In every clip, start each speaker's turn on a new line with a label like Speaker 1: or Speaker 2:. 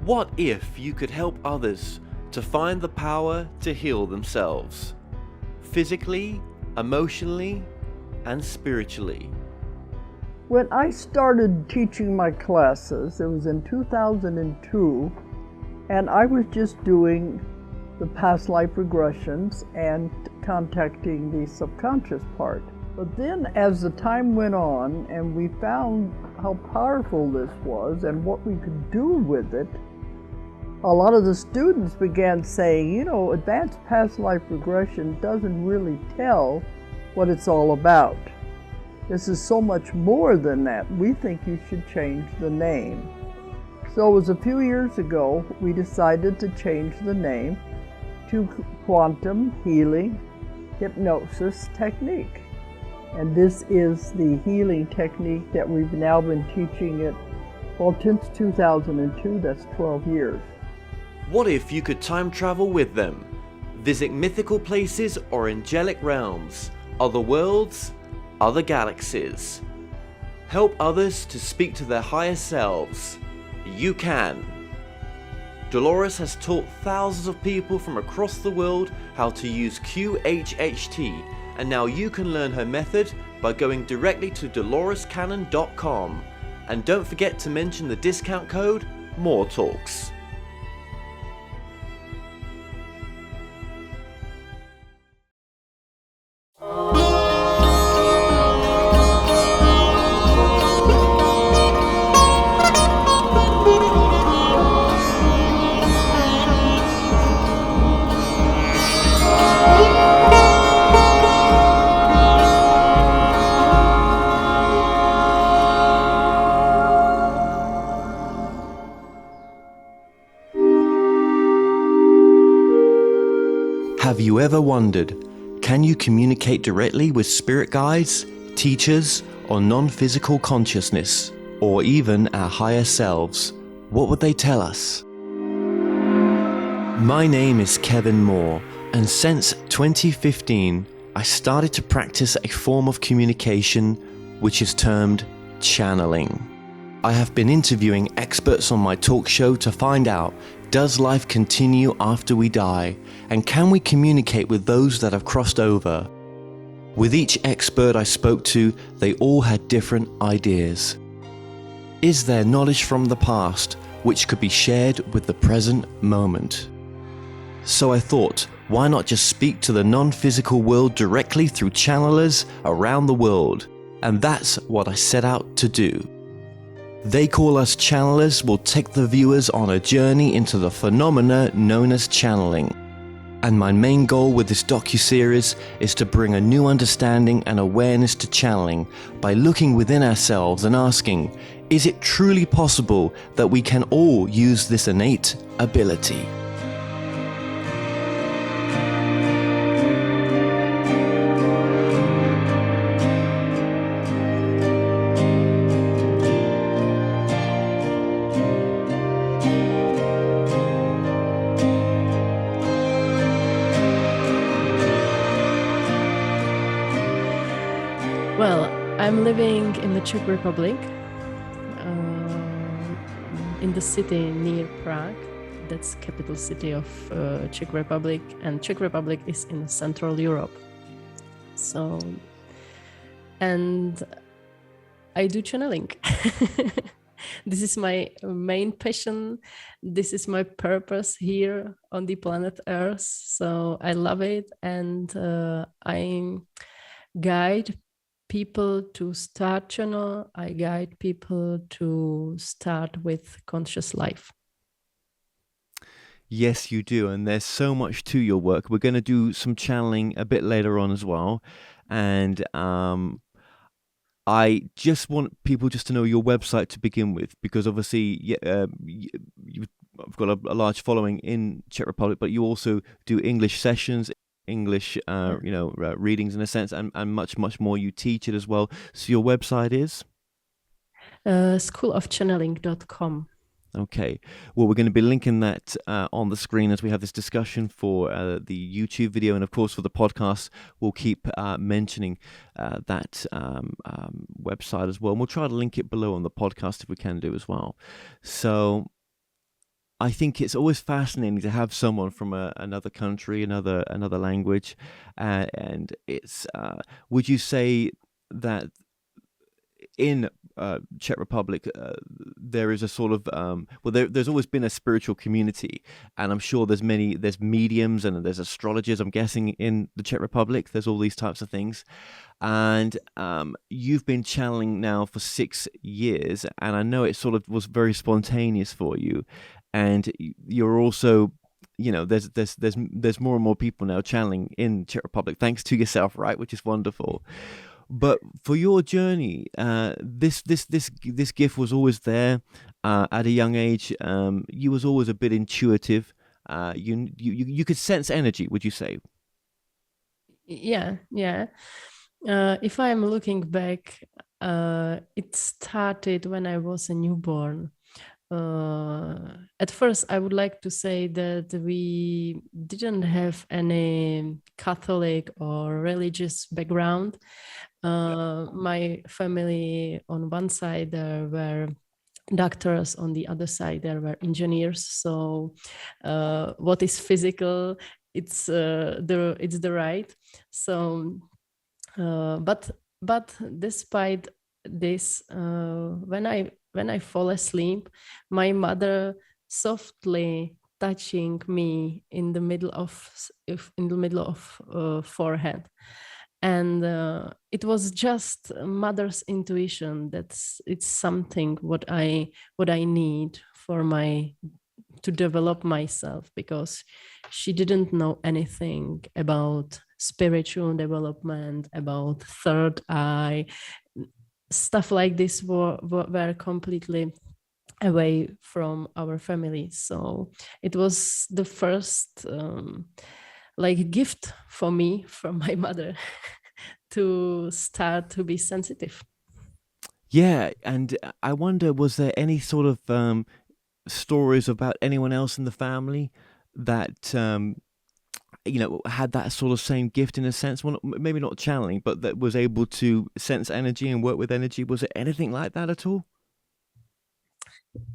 Speaker 1: What if you could help others to find the power to heal themselves? Physically, emotionally, and spiritually.
Speaker 2: When I started teaching my classes, it was in 2002, and I was just doing the past life regressions and contacting the subconscious part. But then as the time went on and we found how powerful this was and what we could do with it, a lot of the students began saying, you know, advanced past life regression doesn't really tell what it's all about. This is so much more than that. We think you should change the name. So it was a few years ago we decided to change the name to Quantum Healing Hypnosis Technique. And this is the healing technique that we've now been teaching it, well, since 2002, that's 12 years.
Speaker 1: What if you could time travel with them? Visit mythical places or angelic realms, other worlds, other galaxies. Help others to speak to their higher selves. You can. Dolores has taught thousands of people from across the world how to use QHHT, and now you can learn her method by going directly to dolorescannon.com. And don't forget to mention the discount code MORETALKS. Have you ever wondered, can you communicate directly with spirit guides, teachers, or non-physical consciousness, or even our higher selves? What would they tell us? My name is Kevin Moore, and since 2015, I started to practice a form of communication which is termed channeling. I have been interviewing experts on my talk show to find out, does life continue after we die, and can we communicate with those that have crossed over? With each expert I spoke to, they all had different ideas. Is there knowledge from the past which could be shared with the present moment? So I thought, why not just speak to the non-physical world directly through channelers around the world? And that's what I set out to do. They Call Us Channelers will take the viewers on a journey into the phenomena known as channeling. And my main goal with this docuseries is to bring a new understanding and awareness to channeling by looking within ourselves and asking, is it truly possible that we can all use this innate ability?
Speaker 3: Well, I'm living in the Czech Republic, in the city near Prague. That's capital city of Czech Republic, and Czech Republic is in Central Europe. So, and I do channeling. This is my main passion. This is my purpose here on the planet Earth. So I love it, and I guide people to start channel. I guide people to start with conscious life.
Speaker 1: Yes, you do, and there's so much to your work. We're going to do some channeling a bit later on as well, and I just want people just to know your website to begin with, because obviously you've got a large following in Czech Republic, but you also do English sessions, English readings in a sense, and much more. You teach it as well. So your website is?
Speaker 3: Schoolofchanneling.com.
Speaker 1: Okay. Well, we're going to be linking that on the screen as we have this discussion for the YouTube video. And of course, for the podcast, we'll keep mentioning that website as well. And we'll try to link it below on the podcast if we can do as well. So I think it's always fascinating to have someone from another country, another language, and it's. Would you say that in Czech Republic, there is a sort of well, there's always been a spiritual community, and I'm sure there's mediums and there's astrologers. I'm guessing in the Czech Republic, there's all these types of things, and you've been channeling now for 6 years, and I know it sort of was very spontaneous for you, and you're also. There's more and more people now channeling in Czech Republic, thanks to yourself, right? Which is wonderful. But for your journey, this gift was always there at a young age. You was always a bit intuitive. You could sense energy. Would you say?
Speaker 3: Yeah, yeah. If I'm looking back, it started when I was a newborn. At first, I would like to say that we didn't have any Catholic or religious background. My family, on one side, there were doctors, on the other side, there were engineers. So, what is physical? It's the right. So, but despite this, when I fall asleep, my mother softly touching me in the middle of forehead, and it was just mother's intuition that it's something what I need for to develop myself, because she didn't know anything about spiritual development, about third eye. Stuff like this were completely away from our family. So it was the first like gift for me from my mother to start to be sensitive.
Speaker 1: Yeah, and I wonder, was there any sort of stories about anyone else in the family that had that sort of same gift in a sense? Well, maybe not channeling, but that was able to sense energy and work with energy. Was it anything like that at all?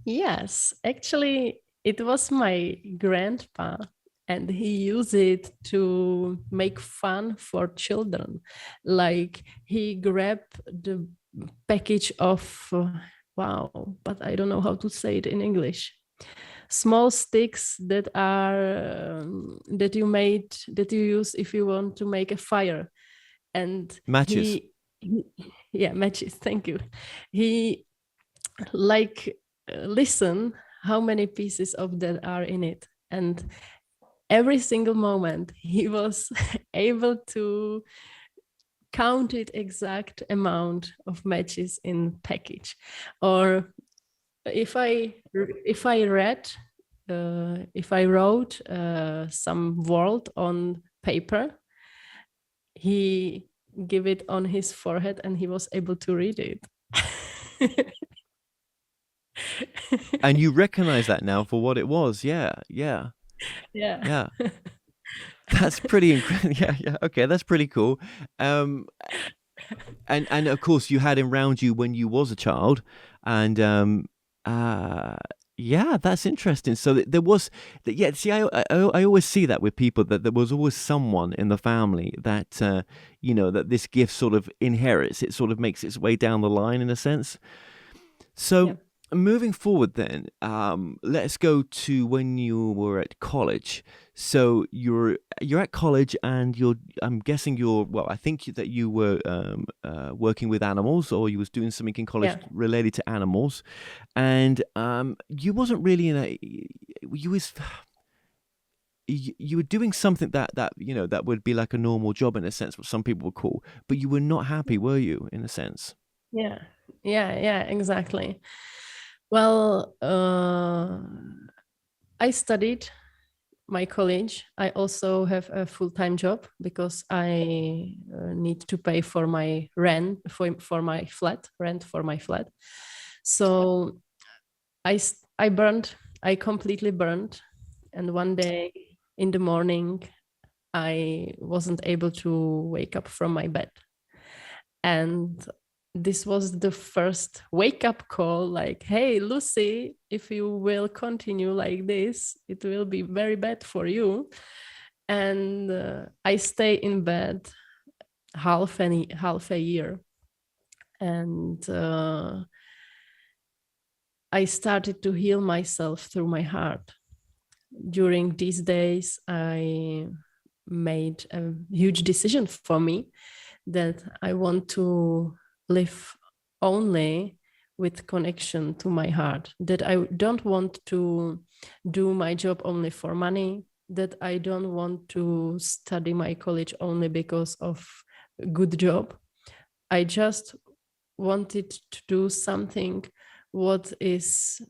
Speaker 3: Yes, actually, it was my grandpa, and he used it to make fun for children. Like he grabbed the package of, wow, but I don't know how to say it in English. Small sticks that are that you use if you want to make a fire, and
Speaker 1: Matches.
Speaker 3: yeah, matches. Thank you. He like listen how many pieces of that are in it, and every single moment he was able to count it exact amount of matches in package. Or if I read if I wrote some word on paper, he gave it on his forehead and he was able to read it.
Speaker 1: And you recognize that now for what it was. Yeah, yeah,
Speaker 3: Yeah.
Speaker 1: yeah. That's pretty incredible. Yeah, yeah. Okay, that's pretty cool. And of course you had him round you when you was a child, and yeah, that's interesting. So there was, yeah. See, I always see that with people, that there was always someone in the family that that this gift sort of inherits. It sort of makes its way down the line in a sense. So.
Speaker 3: Yeah.
Speaker 1: Moving forward then, let's go to when you were at college. So you're at college, and I'm guessing I think that you were working with animals, or you was doing something in college related to animals, and you wasn't really you were doing something that that would be like a normal job in a sense, what some people would call, but you were not happy, were you, in a sense?
Speaker 3: Yeah, exactly. Well, I studied my college. I also have a full-time job because I need to pay for my rent for my flat. So I completely burned, and one day in the morning I wasn't able to wake up from my bed, and this was the first wake-up call, like, hey, Lucy, if you will continue like this, it will be very bad for you. And I stay in bed half a year. And I started to heal myself through my heart. During these days, I made a huge decision for me that I want to live only with connection to my heart, that I don't want to do my job only for money, that I don't want to study my college only because of a good job. I just wanted to do something what is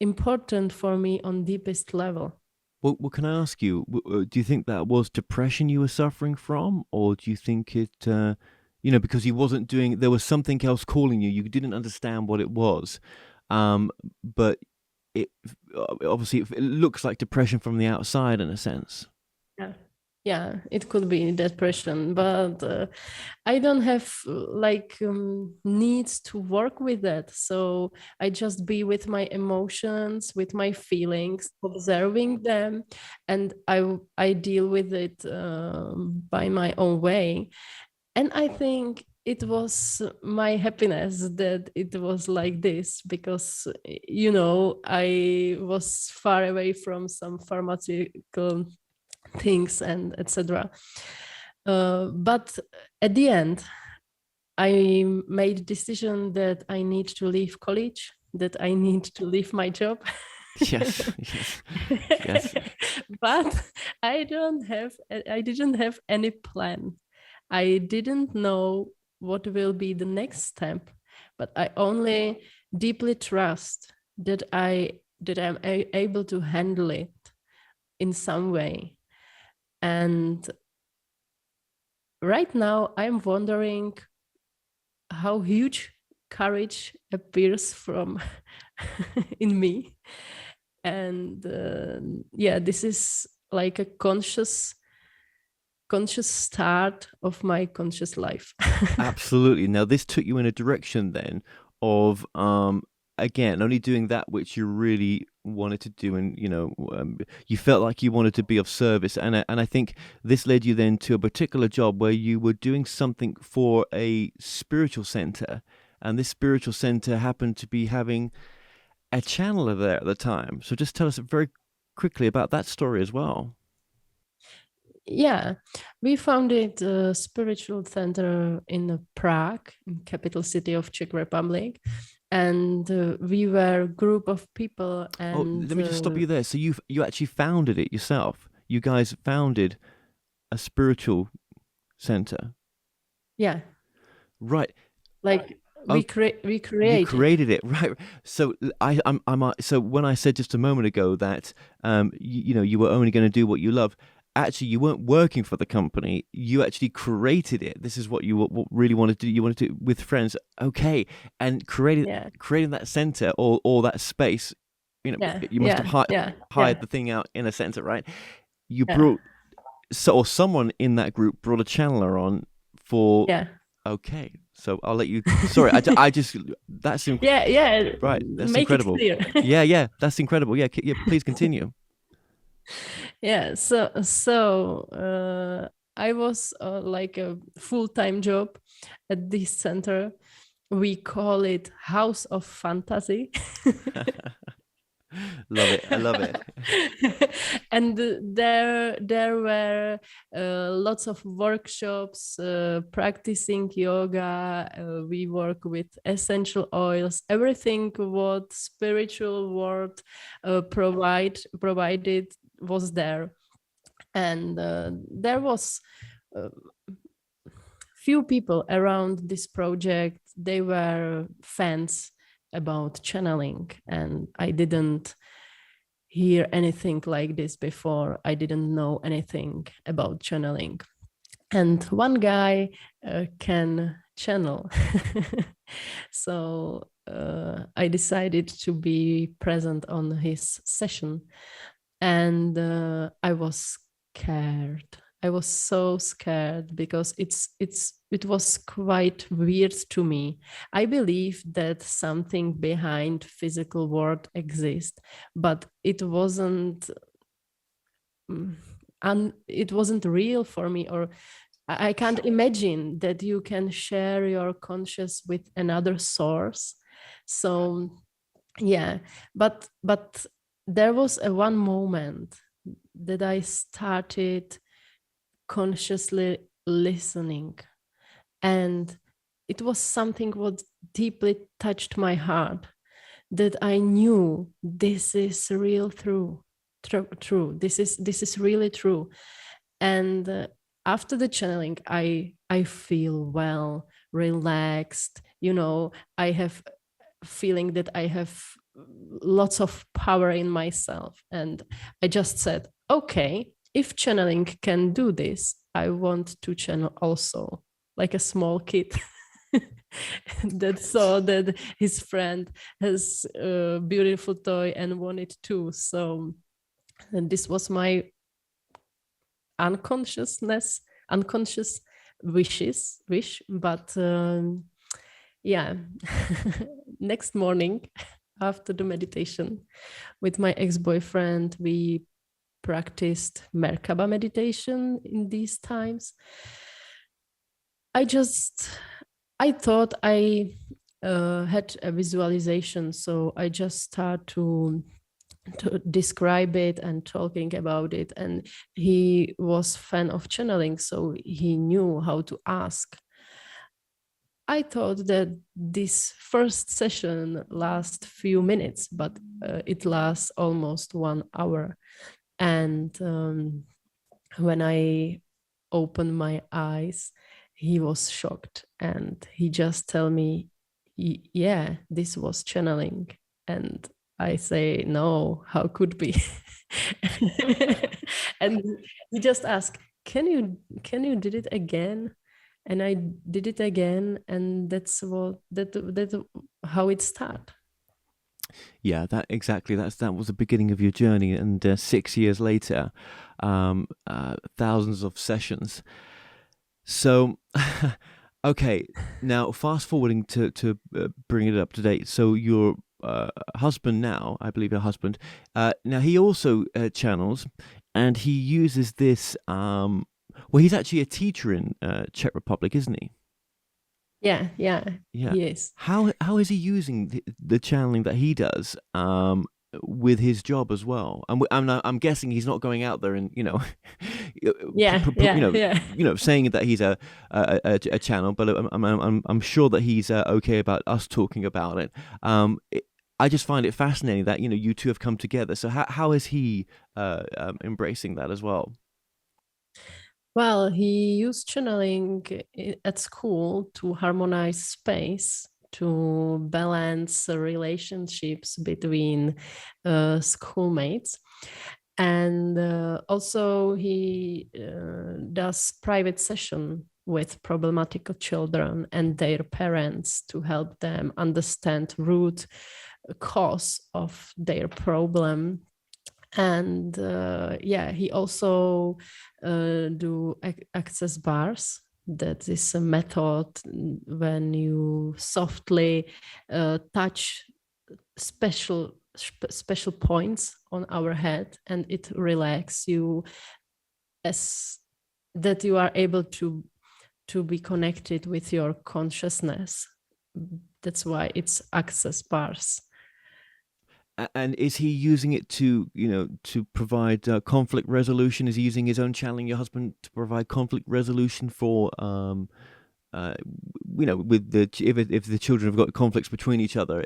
Speaker 3: important for me on deepest level.
Speaker 1: Well, can I ask you, do you think that was depression you were suffering from, or do you think it, because you wasn't doing, there was something else calling you, you didn't understand what it was, but it obviously it looks like depression from the outside in a sense.
Speaker 3: Yeah, it could be depression, but I don't have needs to work with that. So I just be with my emotions, with my feelings, observing them, and I deal with it by my own way. And I think it was my happiness that it was like this, because I was far away from some pharmaceutical things and etc. But at the end, I made decision that I need to leave college, that I need to leave my job.
Speaker 1: Yes. Yes.
Speaker 3: But I didn't have any plan. I didn't know what will be the next step, but I only deeply trust that I'm able to handle it in some way. And right now I'm wondering how huge courage appears from in me. And this is like a conscious start of my conscious life.
Speaker 1: Absolutely. Now, this took you in a direction then of, again, only doing that which you really wanted to do, and you felt like you wanted to be of service, and I think this led you then to a particular job where you were doing something for a spiritual center, and this spiritual center happened to be having a channeler there at the time. So just tell us very quickly about that story as well.
Speaker 3: Yeah, we founded a spiritual center in Prague, in capital city of Czech Republic, and we were a group of people. And
Speaker 1: let me just stop you there. So you actually founded it yourself. You guys founded a spiritual center.
Speaker 3: Yeah.
Speaker 1: Right.
Speaker 3: Like we created.
Speaker 1: You created it, right? So so when I said just a moment ago that you were only going to do what you love, actually you weren't working for the company. You actually created it. This is what you really wanted to do. You wanted to with friends, okay, and creating that center or that space. You must have hired the thing out in a center, right? You brought or someone in that group brought a channeler on for. Okay, so I'll let you. Sorry, I just that's right. That's
Speaker 3: Make
Speaker 1: incredible.
Speaker 3: It clear.
Speaker 1: yeah, that's incredible. Yeah, please continue.
Speaker 3: Yeah, so I was like a full-time job at this center. We call it House of Fantasy.
Speaker 1: Love it. I love it.
Speaker 3: And there were lots of workshops, practicing yoga. We work with essential oils, everything what spiritual world provided was there. And there was few people around this project. They were fans about channeling, and I didn't hear anything like this before. I didn't know anything about channeling, and one guy can channel. So I decided to be present on his session, and I was scared I was so scared because it was quite weird to me. I believe that something behind physical world exists, but it wasn't it wasn't real for me, or I can't imagine that you can share your conscious with another source. So yeah, but there was a one moment that I started consciously listening, and it was something what deeply touched my heart, that I knew this is real true. This is really true. And after the channeling, I feel well, relaxed. I have feeling that I have lots of power in myself, and I just said, okay, if channeling can do this, I want to channel also, like a small kid that saw that his friend has a beautiful toy and wanted too. So, and this was my unconscious wish. But yeah, next morning after the meditation with my ex-boyfriend, we practiced Merkaba meditation in these times. I thought I had a visualization, so I just start to describe it and talking about it. And he was fan of channeling, so he knew how to ask. I thought that this first session lasts few minutes, but it lasts almost 1 hour. And when I opened my eyes, he was shocked, and he just told me, yeah, this was channeling. And I say, no, how could be? And he just asked, can you did it again? And I did it again, and that's how it started.
Speaker 1: Yeah, that was the beginning of your journey, and 6 years later, thousands of sessions. So, okay, now fast forwarding to bring it up to date. So your husband now, I believe your husband, now he also channels, and he uses this. Well, he's actually a teacher in Czech Republic, isn't he?
Speaker 3: Yeah,
Speaker 1: Yeah.
Speaker 3: yes.
Speaker 1: How is he using the channeling that he does with his job as well? I'm guessing he's not going out there and saying that he's a channel, but I'm sure that he's okay about us talking about it. I just find it fascinating that you two have come together. So how is he embracing that as well?
Speaker 3: Well, he used channeling at school to harmonize space, to balance relationships between schoolmates. And also he does private session with problematical children and their parents to help them understand root cause of their problem. And he also do access bars. That is a method when you softly touch special points on our head, and it relaxes you, as that you are able to be connected with your consciousness. That's why it's access bars.
Speaker 1: And is he using it to provide conflict resolution? Is he using his own channeling, your husband, to provide conflict resolution for with if the children have got conflicts between each other,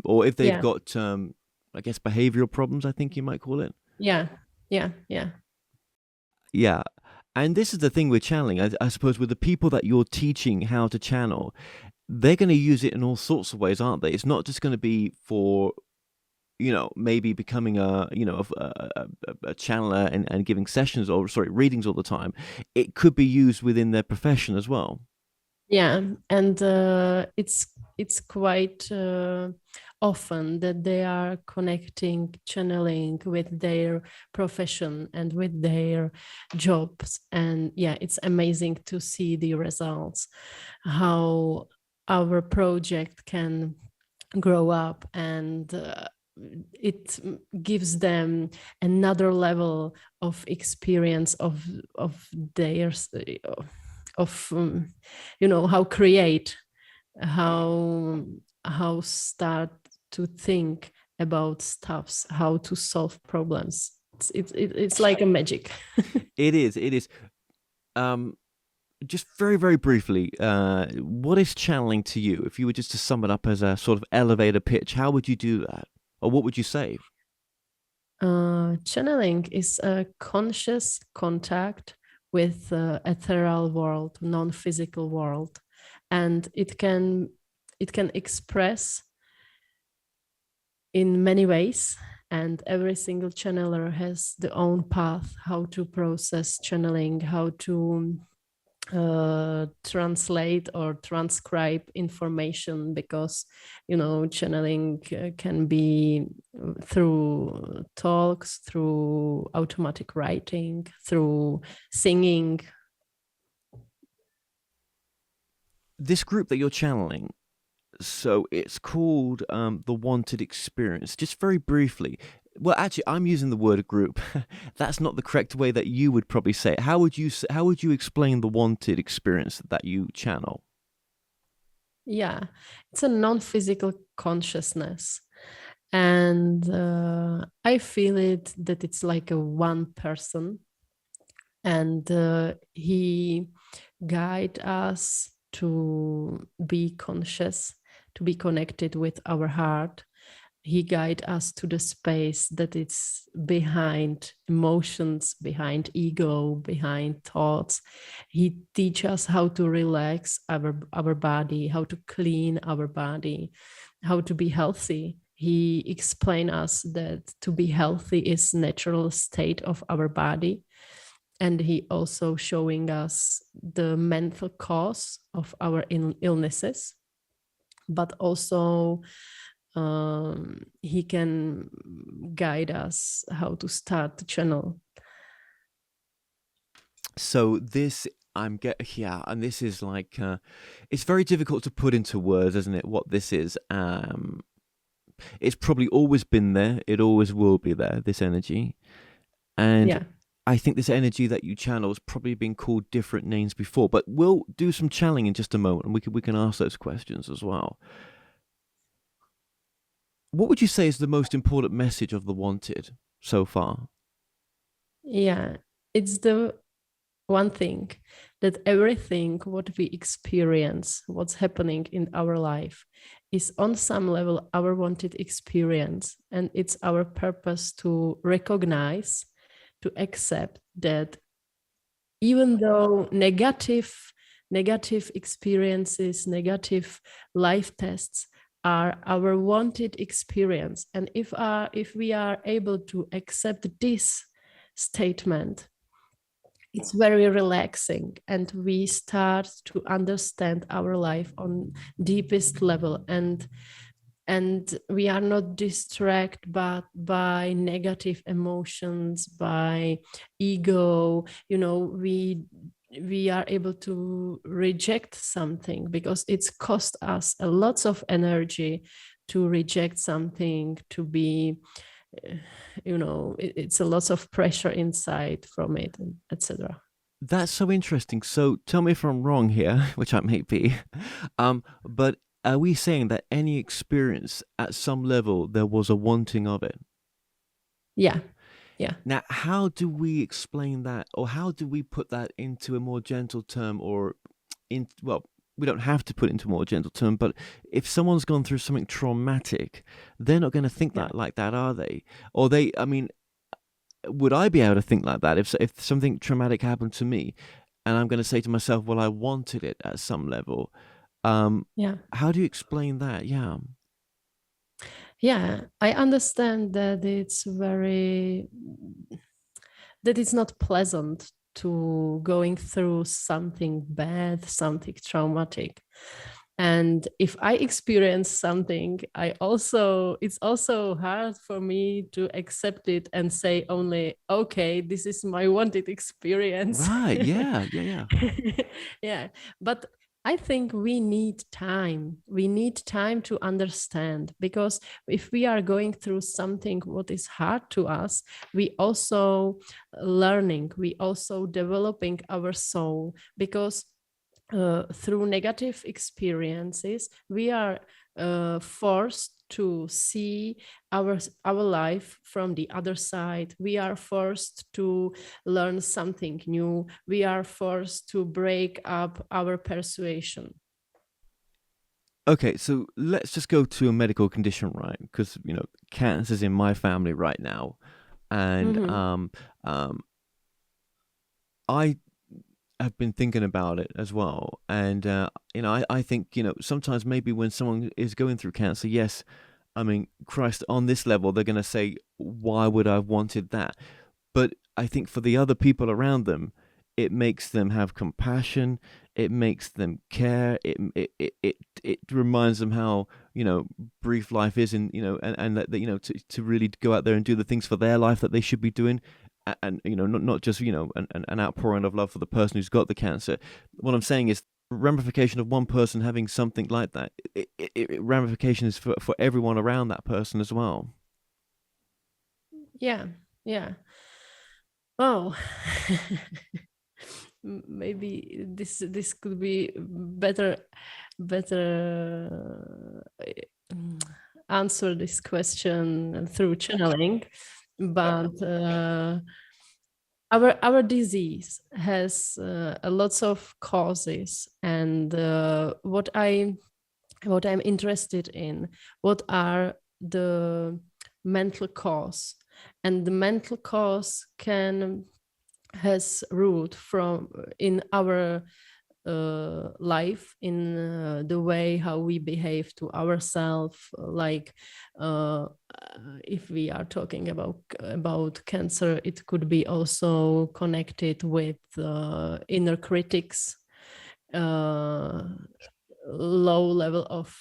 Speaker 1: or if they've got I guess behavioral problems, I think you might call it.
Speaker 3: Yeah.
Speaker 1: And this is the thing with channeling, I suppose, with the people that you're teaching how to channel, they're going to use it in all sorts of ways, aren't they? It's not just going to be for maybe becoming a channeler and giving sessions, or readings all the time. It could be used within their profession as well.
Speaker 3: Yeah, and it's quite often that they are connecting channeling with their profession and with their jobs. And yeah, it's amazing to see the results, how our project can grow up, and it gives them another level of experience of theirs, of how create, how start to think about stuffs, how to solve problems. It's like a magic.
Speaker 1: It is. It is. Just very, very briefly, what is channeling to you? If you were just to sum it up as a sort of elevator pitch, how would you do that? Or what would you say?
Speaker 3: Channeling is a conscious contact with the ethereal world, non-physical world, and it can express in many ways. And every single channeler has the own path how to process channeling, how to translate or transcribe information, because channeling can be through talks, through automatic writing, through singing.
Speaker 1: This group that you're channeling, so it's called the Wanted Experience. Just very briefly, well, actually, I'm using the word group. That's not the correct way that you would probably say it. How would you explain the Wanted Experience that you channel?
Speaker 3: Yeah, it's a non-physical consciousness, and I feel it that it's like a one person, and he guide us to be conscious, to be connected with our heart. He guide us to the space that it's behind emotions, behind ego, behind thoughts. He teach us how to relax our body, how to clean our body, how to be healthy. He explain us that to be healthy is natural state of our body. And he also showing us the mental cause of our illnesses, but also he can guide us how to start the channel.
Speaker 1: So this and this is like it's very difficult to put into words, isn't it? What this is. It's probably always been there. It always will be there. This energy, and
Speaker 3: Yeah.
Speaker 1: I think this energy that you channel has probably been called different names before. But we'll do some channeling in just a moment, and we can ask those questions as well. What would you say is the most important message of the Wanted so far?
Speaker 3: Yeah, it's the one thing that everything what we experience, what's happening in our life, is on some level our wanted experience, and it's our purpose to recognize, to accept that even though negative experiences, negative life tests are our wanted experience, and if we are able to accept this statement, it's very relaxing, and we start to understand our life on deepest level, and we are not distracted by negative emotions, by ego. We are able to reject something, because it's cost us a lot of energy to reject something, to be it's a lot of pressure inside from it, etc.
Speaker 1: That's so interesting. So tell me if I'm wrong here, which I may be. But are we saying that any experience at some level there was a wanting of it?
Speaker 3: Yeah.
Speaker 1: Now, how do we explain that, or how do we put that into a more gentle term, or we don't have to put it into a more gentle term, but if someone's gone through something traumatic, they're not going to think that like that, are they? Or would I be able to think like that if something traumatic happened to me, and I'm going to say to myself, well, I wanted it at some level? How do you explain that?
Speaker 3: Yeah, I understand that it's not pleasant to going through something bad, something traumatic. And if I experience something, it's also hard for me to accept it and say only, okay, this is my wanted experience.
Speaker 1: Right. Yeah.
Speaker 3: Yeah. But I think we need time. We need time to understand, because if we are going through something what is hard to us, we also learning, we also developing our soul, because through negative experiences, we are forced to see our life from the other side. We are forced to learn something new. We are forced to break up our persuasion.
Speaker 1: Okay, so let's just go to a medical condition, right? Because cancer's in my family right now, and
Speaker 3: Mm-hmm.
Speaker 1: I have been thinking about it as well, and I think sometimes maybe when someone is going through cancer, yes, I mean, Christ, on this level, they're going to say, "Why would I have wanted that?" But I think for the other people around them, it makes them have compassion. It makes them care. It reminds them how brief life is, and that to really go out there and do the things for their life that they should be doing, and not just an outpouring of love for the person who's got the cancer. What I'm saying is, ramification of one person having something like that, ramification is for everyone around that person as well.
Speaker 3: Yeah, yeah. Oh, maybe this could be better answer this question through channeling, but our disease has a lots of causes, and what I'm interested in, what are the mental cause, and the mental cause has root from in our life, in the way how we behave to ourselves, like if we are talking about cancer, it could be also connected with inner critics, low level of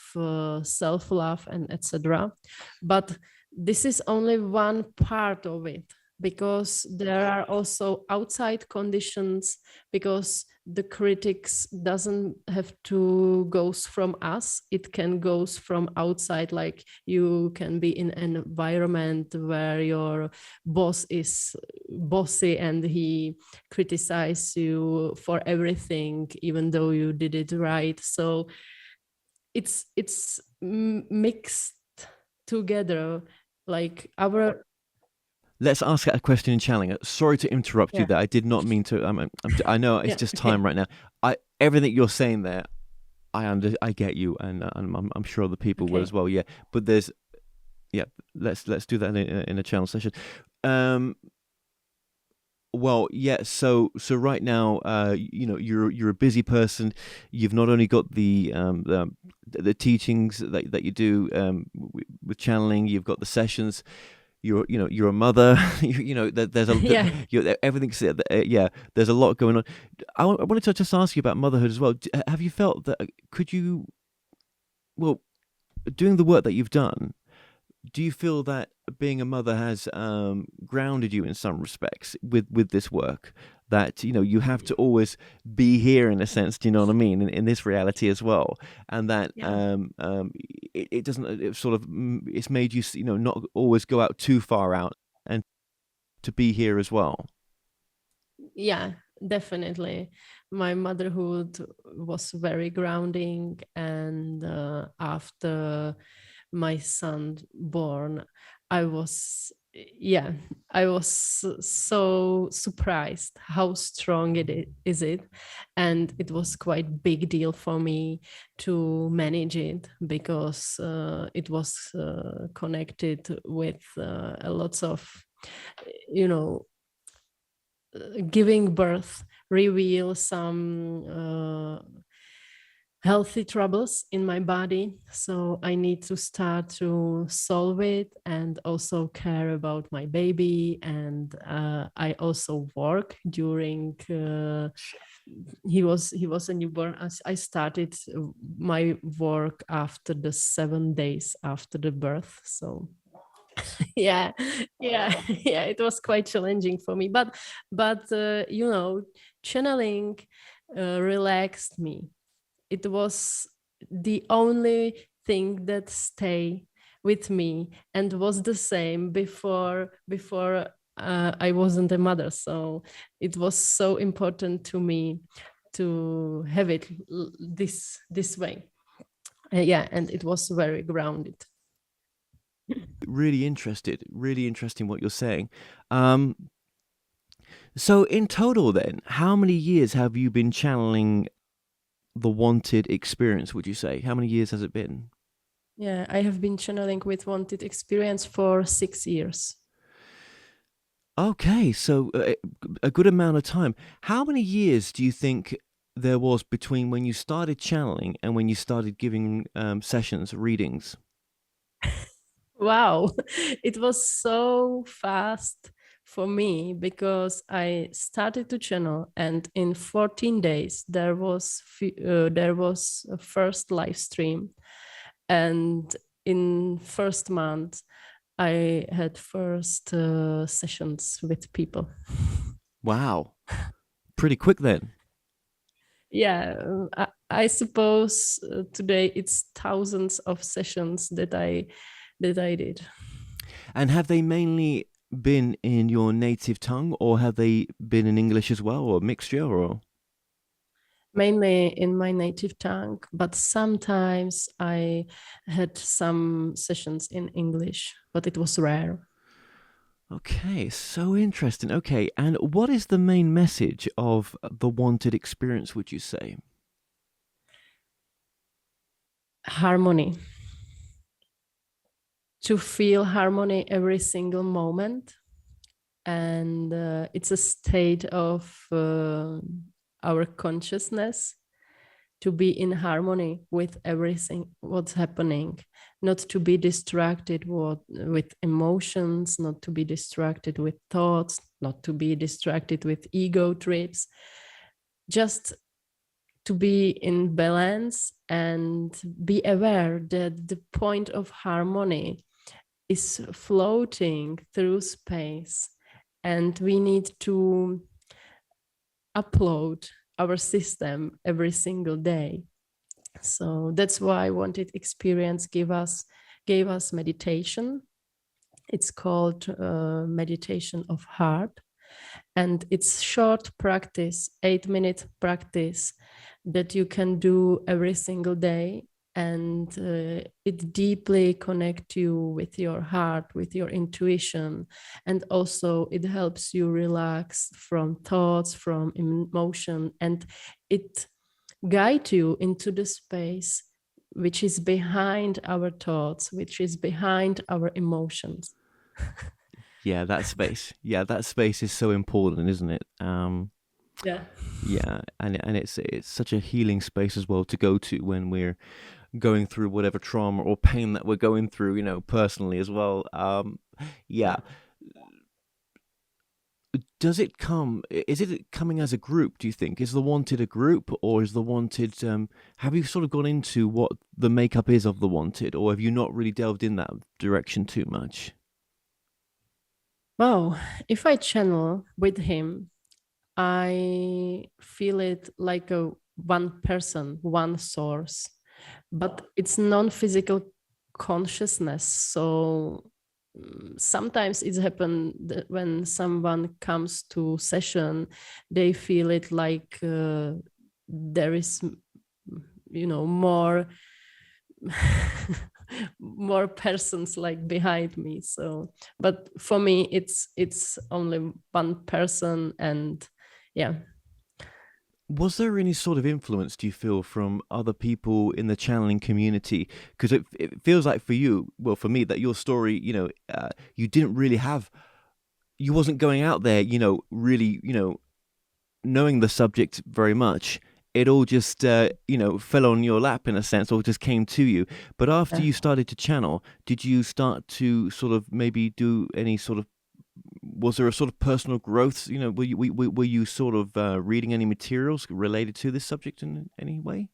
Speaker 3: self-love, and etc. But this is only one part of it, because there are also outside conditions, because the critics doesn't have to goes from us, it can goes from outside. Like you can be in an environment where your boss is bossy and he criticizes you for everything even though you did it right. So it's mixed together, like our.
Speaker 1: Let's ask a question in channeling. Sorry to interrupt you
Speaker 3: Yeah.
Speaker 1: there. I did not mean to. I know it's
Speaker 3: Yeah,
Speaker 1: just
Speaker 3: okay.
Speaker 1: time right now. Everything you're saying there, I get you, and I'm sure the people will
Speaker 3: Okay.
Speaker 1: as well. Yeah, but there's let's do that in a channel session. Well, yeah. So right now, you're a busy person. You've not only got the teachings that you do with channeling. You've got the sessions. You're a mother. There's
Speaker 3: Yeah.
Speaker 1: everything's yeah. There's a lot going on. I wanted to just ask you about motherhood as well. Have you felt that could you, well, doing the work that you've done, do you feel that being a mother has grounded you in some respects with this work? That you have to always be here in a sense. Do you know what I mean? In this reality as well, and that
Speaker 3: Yeah.
Speaker 1: it doesn't. It sort of it's made you not always go out too far out and to be here as well.
Speaker 3: Yeah, definitely. My motherhood was very grounding, and after my son born, I was, yeah, I was so surprised how strong is it, and it was quite big deal for me to manage it, because it was connected with a lots of, you know giving birth reveal some healthy troubles in my body, so I need to start to solve it and also care about my baby. And I also work during he was a newborn. I started my work after the 7 days after the birth, so yeah, yeah, yeah, it was quite challenging for me, but channeling relaxed me. It was the only thing that stayed with me and was the same before I wasn't a mother. So it was so important to me to have it this way. Yeah, and it was very grounded.
Speaker 1: Really interesting what you're saying. Um, so in total then, how many years have you been channeling the wanted experience, would you say? How many years has it been?
Speaker 3: Yeah, I have been channeling with wanted experience for 6 years.
Speaker 1: Okay, so a good amount of time. How many years do you think there was between when you started channeling and when you started giving sessions, readings?
Speaker 3: Wow, it was so fast for me because I started to channel, and in 14 days there was a first live stream, and in first month I had first sessions with people.
Speaker 1: Wow, pretty quick then.
Speaker 3: Yeah, I suppose today it's thousands of sessions that I did.
Speaker 1: And have they mainly been in your native tongue, or have they been in English as well, or a mixture, or?
Speaker 3: Mainly in my native tongue, but sometimes I had some sessions in English, but it was rare.
Speaker 1: Okay, so interesting. Okay, and what is the main message of the wanted experience, would you say?
Speaker 3: Harmony. To feel harmony every single moment. And it's a state of our consciousness to be in harmony with everything what's happening, not to be distracted with emotions, not to be distracted with thoughts, not to be distracted with ego trips, just to be in balance and be aware that the point of harmony is floating through space, and we need to upload our system every single day. So that's why wanted experience gave us meditation. It's called meditation of heart, and it's short practice, 8-minute practice that you can do every single day, and it deeply connects you with your heart, with your intuition, and also it helps you relax from thoughts, from emotion, and it guide you into the space which is behind our thoughts, which is behind our emotions.
Speaker 1: Yeah, that space. Yeah, that space is so important, isn't it?
Speaker 3: Yeah.
Speaker 1: Yeah, and it's such a healing space as well to go to when we're going through whatever trauma or pain that we're going through, personally as well. Yeah. Does it come? Is it coming as a group? Do you think is the wanted a group, or is the wanted? Have you sort of gone into what the makeup is of the wanted, or have you not really delved in that direction too much?
Speaker 3: Wow, if I channel with him, I feel it like a one person, one source, but it's non-physical consciousness. So sometimes it's happened that when someone comes to session, they feel it like there is, more more persons like behind me. So, but for me, it's only one person, and yeah.
Speaker 1: Was there any sort of influence, do you feel, from other people in the channeling community? Because it feels like for you, well, for me, that your story, you didn't really have, you wasn't going out there, really, knowing the subject very much. it all just fell on your lap in a sense, or just came to you. But after you started to channel, did you start to sort of maybe do any sort of, was there a sort of personal growth? Were you sort of reading any materials related to this subject in any way?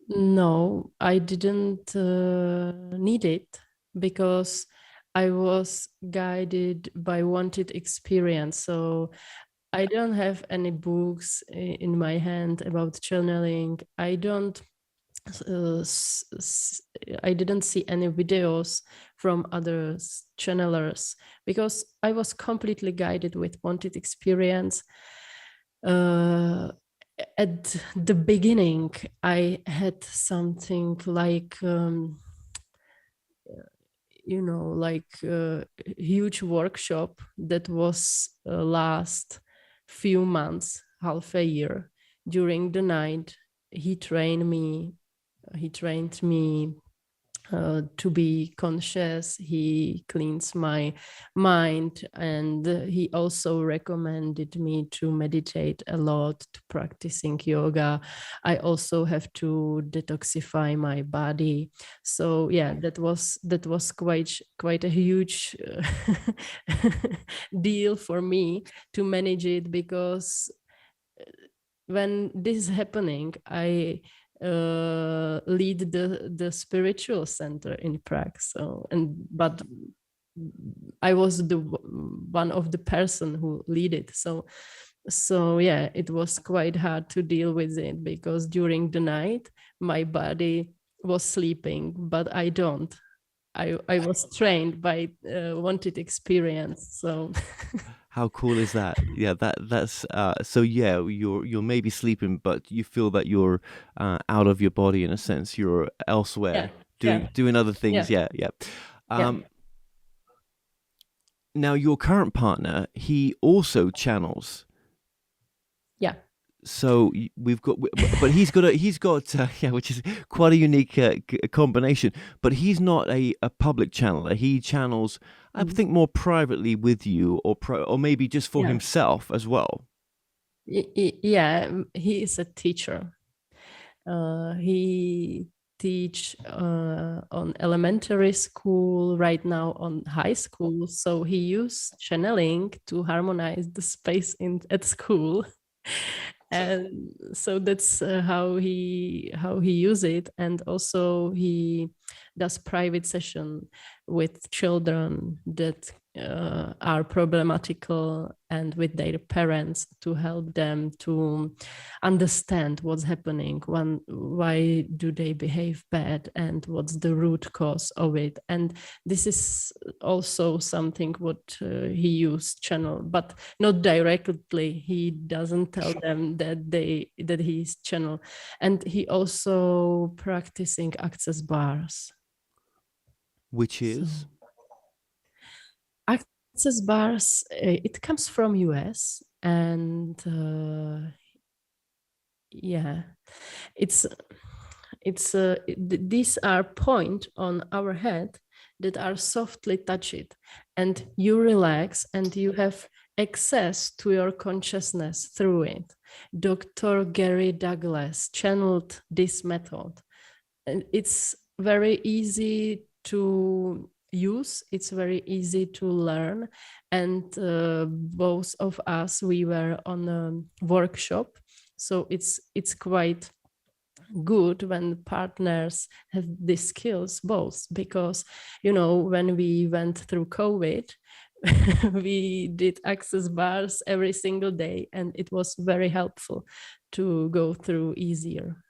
Speaker 3: No, I didn't need it because I was guided by wanted experience. So I don't have any books in my hand about channeling. I didn't see any videos from other channelers because I was completely guided with wanted experience. At the beginning, I had something like a huge workshop that was last few months, half a year. During the night, he trained me to be conscious. He cleans my mind, and he also recommended me to meditate a lot, to practicing yoga. I also have to detoxify my body. So yeah, that was quite a huge deal for me to manage it, because when this is happening, I lead the spiritual center in Prague. But I was the one of the person who lead it. So yeah, it was quite hard to deal with it, because during the night my body was sleeping, but I don't. I was trained by wanted experience. So
Speaker 1: How cool is that? Yeah, that's so yeah, you're maybe sleeping, but you feel that you're out of your body in a sense. You're elsewhere, doing other things. Yeah. Now your current partner, he also channels.
Speaker 3: Yeah.
Speaker 1: So we've got, but he's got which is quite a unique combination. But he's not a public channeler. He channels, I think, more privately with you, or maybe just for himself as well.
Speaker 3: Yeah, he is a teacher. He teach on elementary school, right now on high school. So he used channeling to harmonize the space at school. And so that's how he use it. And also he does private session with children that are problematical, and with their parents, to help them to understand what's happening, why do they behave bad, and what's the root cause of it. And this is also something what he used channel, but not directly. He doesn't tell them that he's channel. And he also practicing access bars,
Speaker 1: which is
Speaker 3: access bars. It comes from US, and these are point on our head that are softly touched, and you relax and you have access to your consciousness through it. Dr. Gary Douglas channeled this method, and it's very easy to use, it's very easy to learn. And both of us, we were on a workshop, so it's quite good when partners have these skills both, because when we went through COVID, we did access bars every single day, and it was very helpful to go through easier.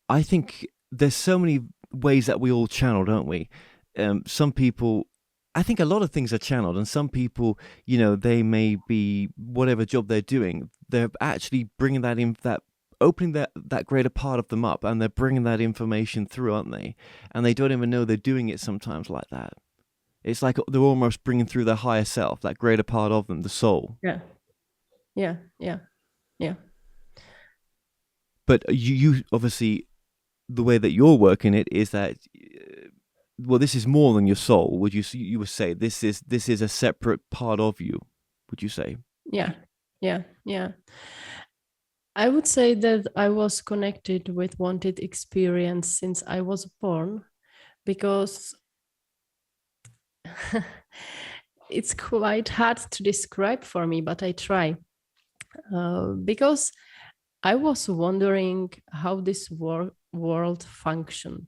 Speaker 1: I think there's so many ways that we all channel, don't we? Some people, I think a lot of things are channeled, and some people, they may be, whatever job they're doing, they're actually bringing that in, opening that greater part of them up, and they're bringing that information through, aren't they? And they don't even know they're doing it sometimes like that. It's like they're almost bringing through their higher self, that greater part of them, the soul.
Speaker 3: Yeah.
Speaker 1: But you obviously, the way that you're working it is that, well, this is more than your soul. Would you would say this is a separate part of you? Would you say?
Speaker 3: Yeah. I would say that I was connected with wanted experience since I was born, because it's quite hard to describe for me, but I try. Because I was wondering how this world function.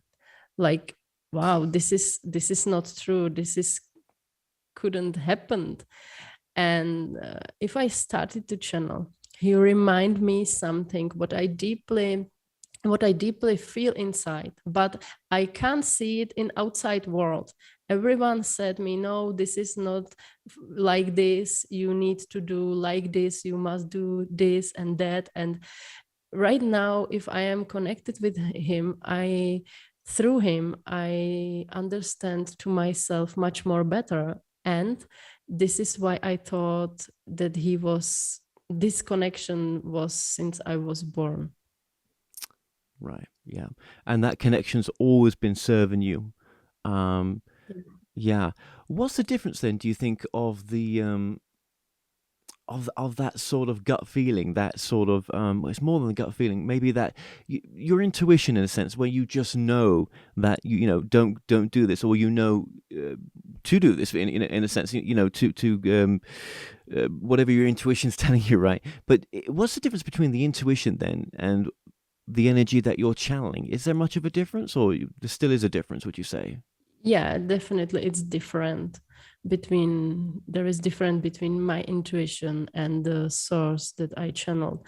Speaker 3: Like, wow, this is not true. This is couldn't happen. And if I started to channel, he remind me something what I deeply feel inside, but I can't see it in outside world. Everyone said me, no, this is not like this. You need to do like this. You must do this and that. And right now, if I am connected with him, through him, I understand to myself much more better. And this is why I thought that this connection was since I was born.
Speaker 1: Right. Yeah. And that connection's always been serving you. Um, yeah. What's the difference then, do you think, of the of that sort of gut feeling, that sort of well, it's more than a gut feeling, maybe that your intuition, in a sense, where you just know that you know don't do this, or you know to do this in a sense, you know, to whatever your intuition's telling you, right? But what's the difference between the intuition then and the energy that you're channeling? Is there much of a difference, or there still is a difference, would you say?
Speaker 3: Yeah, definitely it's different there is different between my intuition and the source that I channel,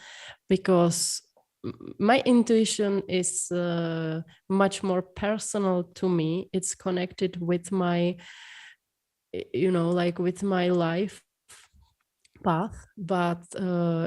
Speaker 3: because my intuition is much more personal to me. It's connected with my, like with my life path. But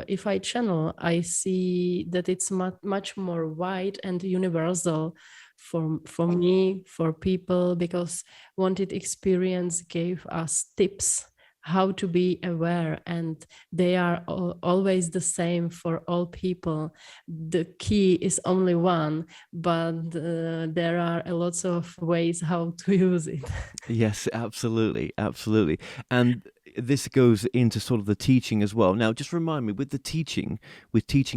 Speaker 3: if I channel, I see that it's much more wide and universal for me, for people, because wanted experience gave us tips how to be aware, and they are always the same for all people. The key is only one, but there are a lots of ways how to use it.
Speaker 1: Yes, absolutely, absolutely. And this goes into sort of the teaching as well. Now, just remind me, with teaching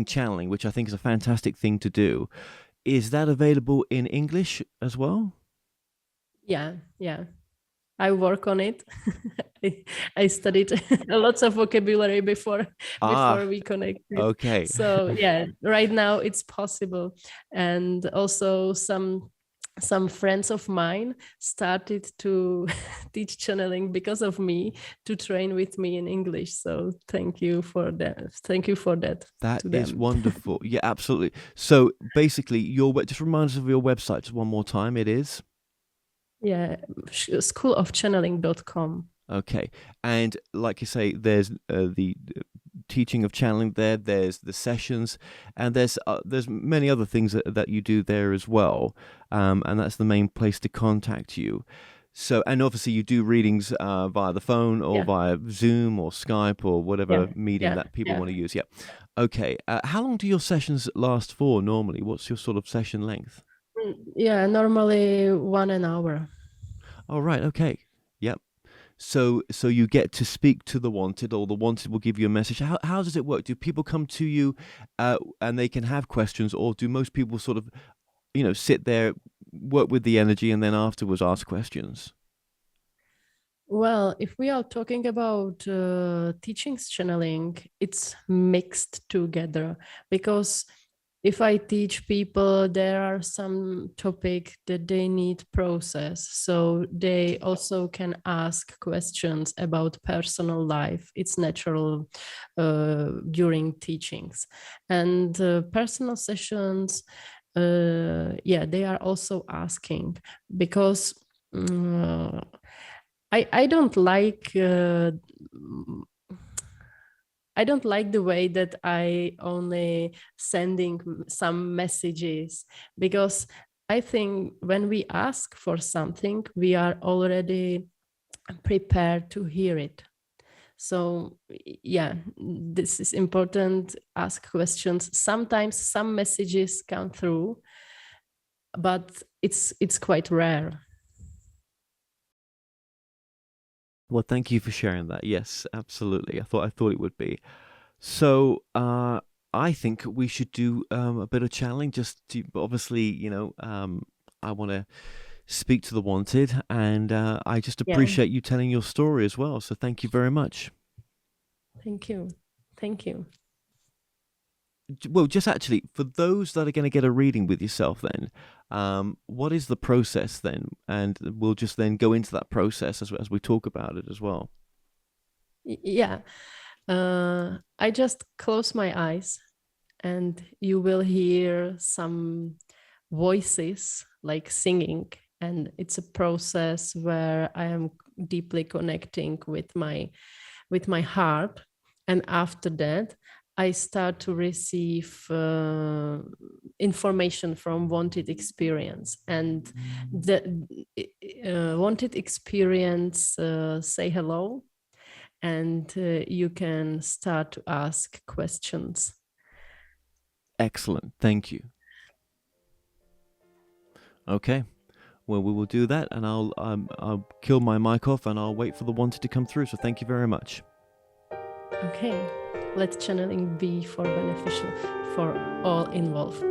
Speaker 1: channeling, which I think is a fantastic thing to do, is that available in English as well?
Speaker 3: Yeah, I work on it. I studied a lots of vocabulary before
Speaker 1: Ah,
Speaker 3: we connected.
Speaker 1: okay.
Speaker 3: So yeah, right now it's possible. And also some friends of mine started to teach channeling because of me, to train with me in English. So thank you for that. Thank you for that
Speaker 1: That
Speaker 3: to
Speaker 1: is
Speaker 3: them.
Speaker 1: wonderful. Yeah, absolutely. So basically, just remind us of your website just one more time. It is.
Speaker 3: Yeah, schoolofchanneling.com.
Speaker 1: Okay. And like you say, there's the teaching of channeling there. There's the sessions, and there's many other things that you do there as well. And that's the main place to contact you. So, and obviously you do readings via the phone or
Speaker 3: Yeah,
Speaker 1: via Zoom or Skype or whatever
Speaker 3: yeah,
Speaker 1: medium
Speaker 3: yeah,
Speaker 1: that people
Speaker 3: yeah.
Speaker 1: want to use. Yeah. Okay. How long do your sessions last for normally? What's your sort of session length?
Speaker 3: Yeah, normally 1 hour.
Speaker 1: Oh, right. Okay. Yep. So you get to speak to the wanted, or the wanted will give you a message. How does it work? Do people come to you and they can have questions, or do most people sort of, you know, sit there, work with the energy, and then afterwards ask questions?
Speaker 3: Well, if we are talking about teachings channeling, it's mixed together, because if I teach people, there are some topic that they need process. So they also can ask questions about personal life. It's natural during teachings. And personal sessions, yeah, they are also asking, because I don't like I don't like the way that I only sending some messages, because I think when we ask for something, we are already prepared to hear it. So yeah, this is important. Ask questions. Sometimes some messages come through, but it's quite rare.
Speaker 1: Well, thank you for sharing that. Yes, absolutely. I thought it would be. So, I think we should do a bit of channeling. Just to, obviously, I want to speak to the wanted, and I just
Speaker 3: Yeah.
Speaker 1: appreciate you telling your story as well. So thank you very much.
Speaker 3: Thank you. Thank you.
Speaker 1: Well, just actually, for those that are going to get a reading with yourself, then, what is the process then? And we'll just then go into that process as we talk about it as well.
Speaker 3: Yeah. I just close my eyes, and you will hear some voices like singing, and it's a process where I am deeply connecting with my heart. And after that, I start to receive information from wanted experience, and the wanted experience say hello, and you can start to ask questions.
Speaker 1: Excellent. Thank you. Okay. Well, we will do that, and I'll kill my mic off, and I'll wait for the wanted to come through. So thank you very much.
Speaker 3: Okay, let channeling be for beneficial for all involved.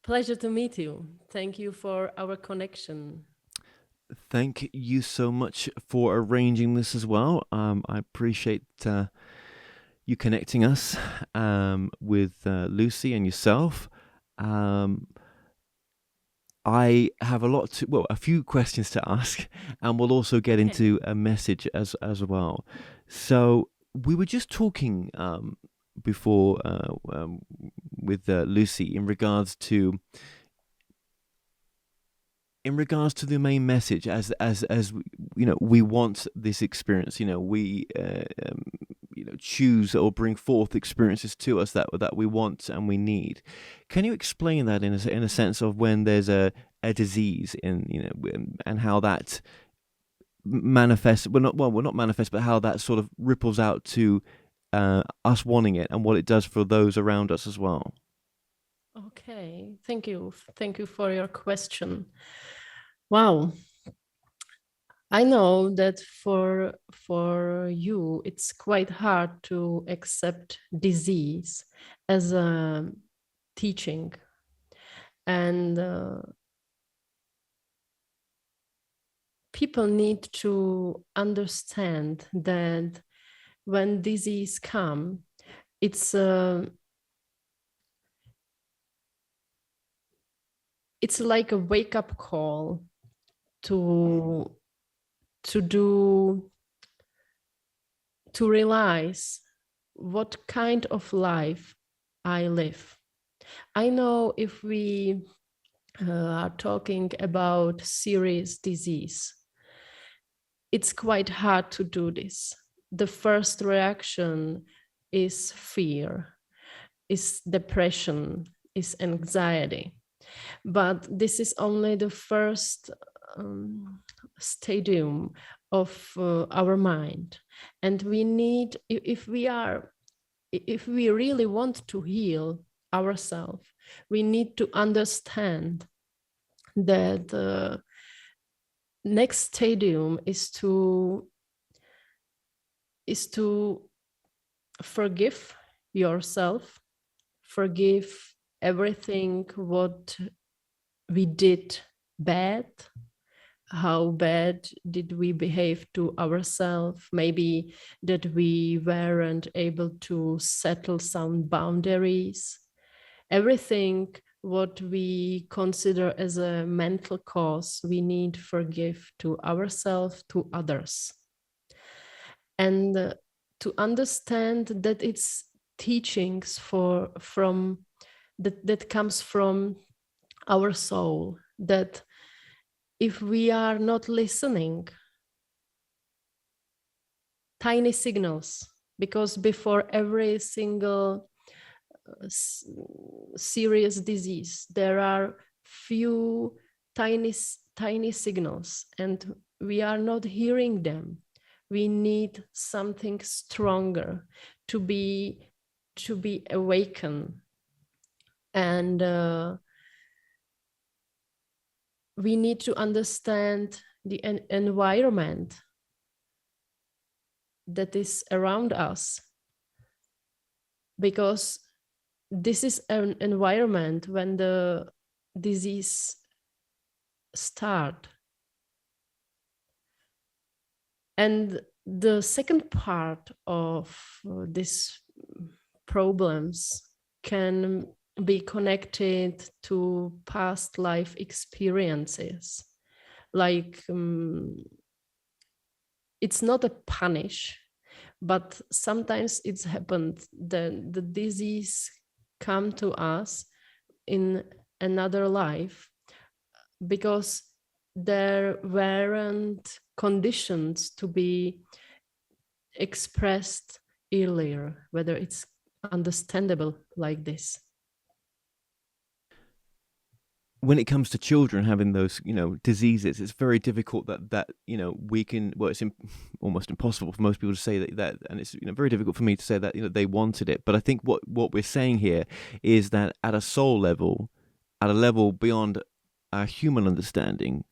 Speaker 3: Pleasure to meet you. Thank you for our connection.
Speaker 1: Thank you so much for arranging this as well. I appreciate you connecting us with Lucie and yourself. I have a few questions to ask, and we'll also get into a message as well. So we were just talking before with Lucie in regards to the main message, as we want this experience. We choose or bring forth experiences to us that we want and we need. Can you explain that in a sense of when there's a disease and how that manifests? Not manifest, but how that sort of ripples out to us wanting it and what it does for those around us as well.
Speaker 3: Okay, thank you for your question. Wow, I know that for you it's quite hard to accept disease as a teaching, and people need to understand that when disease comes, it's like a wake-up call to realize what kind of life I live. I know if we are talking about serious disease, it's quite hard to do this. The first reaction is fear, is depression, is anxiety. But this is only the first stadium of our mind. And we need, if we really want to heal ourselves, we need to understand that the next stadium is to forgive yourself, forgive everything what we did bad. How bad did we behave to ourselves? Maybe that we weren't able to settle some boundaries. Everything what we consider as a mental cause, we need forgive to ourselves, to others. And to understand that it's teachings from that comes from our soul, that if we are not listening, tiny signals, because before every single serious disease there are few tiny signals, and we are not hearing them. We need something stronger to be awakened. And we need to understand the environment that is around us, because this is an environment when the disease start. And the second part of these problems can be connected to past life experiences. Like it's not a punish, but sometimes it's happened that the disease come to us in another life because there weren't conditions to be expressed earlier, whether it's understandable like this.
Speaker 1: When it comes to children having those, diseases, it's very difficult that we can. Well, it's almost impossible for most people to say that, and it's very difficult for me to say that they wanted it. But I think what we're saying here is that at a soul level, at a level beyond our human understanding,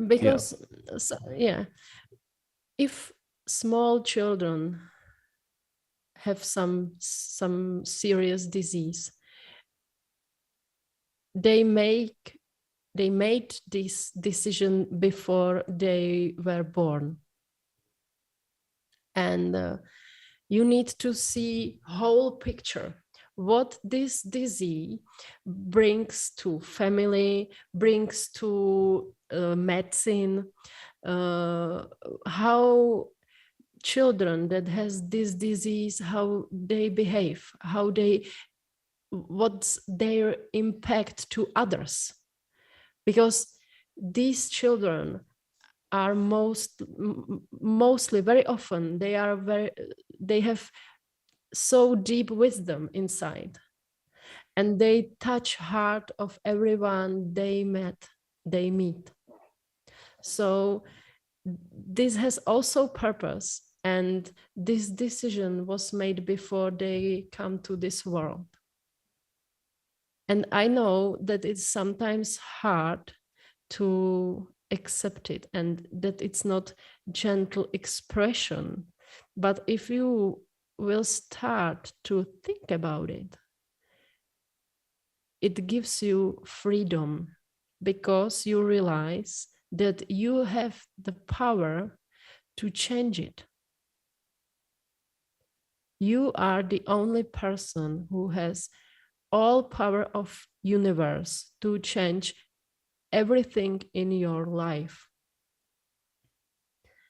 Speaker 3: because if small children have some serious disease, they made this decision before they were born, and you need to see whole picture, what this disease brings to family, brings to medicine, how children that has this disease, how they behave, what's their impact to others. Because these children are mostly very often they have so deep wisdom inside, and they touch heart of everyone they meet. So this has also purpose, and this decision was made before they come to this world. And I know that it's sometimes hard to accept it, and that it's not gentle expression. But if you will start to think about it, it gives you freedom, because you realize that you have the power to change it. You are the only person who has all power of universe to change everything in your life.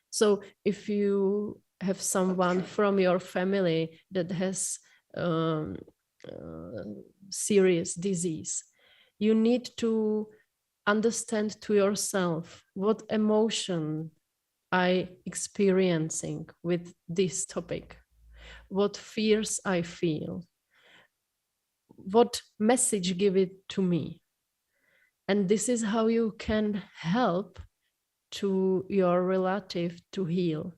Speaker 3: So if you have someone from your family that has serious disease, you need to understand to yourself what emotion I experiencing with this topic, what fears I feel, what message give it to me. And this is how you can help to your relative to heal,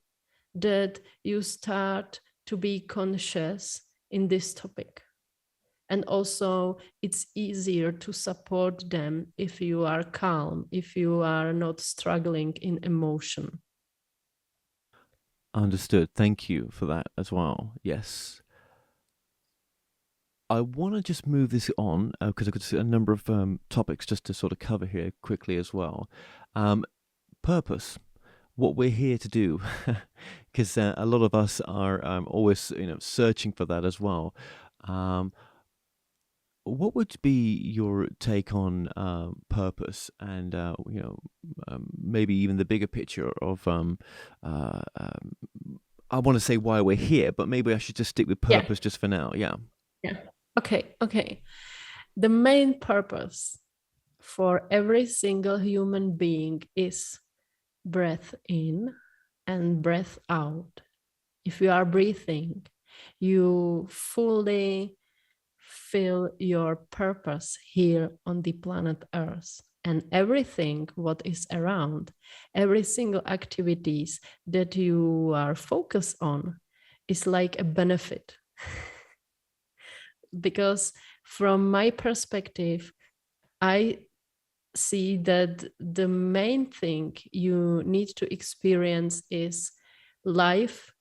Speaker 3: that you start to be conscious in this topic. And also it's easier to support them if you are calm, if you are not struggling in emotion.
Speaker 1: Understood. Thank you for that as well. Yes. I want to just move this on because I've got a number of topics just to sort of cover here quickly as well. Purpose, what we're here to do, because a lot of us are always searching for that as well. what would be your take on purpose and maybe even the bigger picture of I want to say why we're here, but maybe I should just stick with
Speaker 3: Yeah.
Speaker 1: purpose just for now. Yeah.
Speaker 3: Yeah. Okay. The main purpose for every single human being is breath in and breath out. If you are breathing, you fully feel your purpose here on the planet Earth. And everything what is around, every single activities that you are focused on is like a benefit. Because from my perspective, I see that the main thing you need to experience is life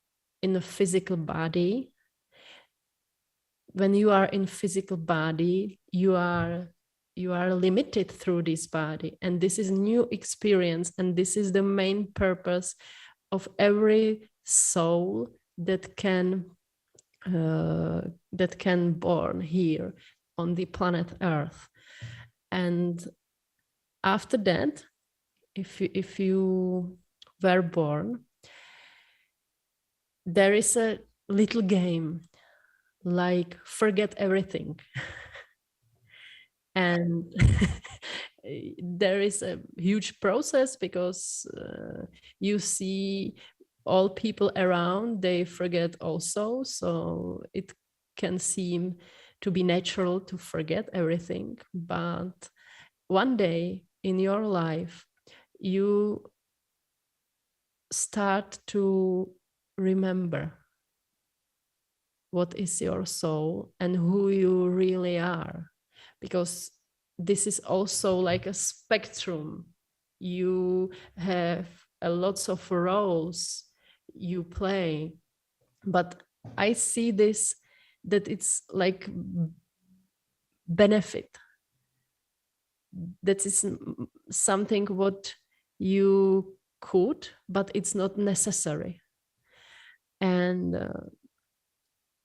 Speaker 3: in a physical body. When you are in physical body, you are limited through this body, and this is new experience, and this is the main purpose of every soul that can born here on the planet Earth. And after that, if you were born, there is a little game like forget everything. And there is a huge process because you see all people around, they forget also. So it can seem to be natural to forget everything. But one day in your life, you start to remember what is your soul and who you really are. Because this is also like a spectrum. You have lots of roles you play. But I see this, that it's like benefit. That is something what you could, but it's not necessary. And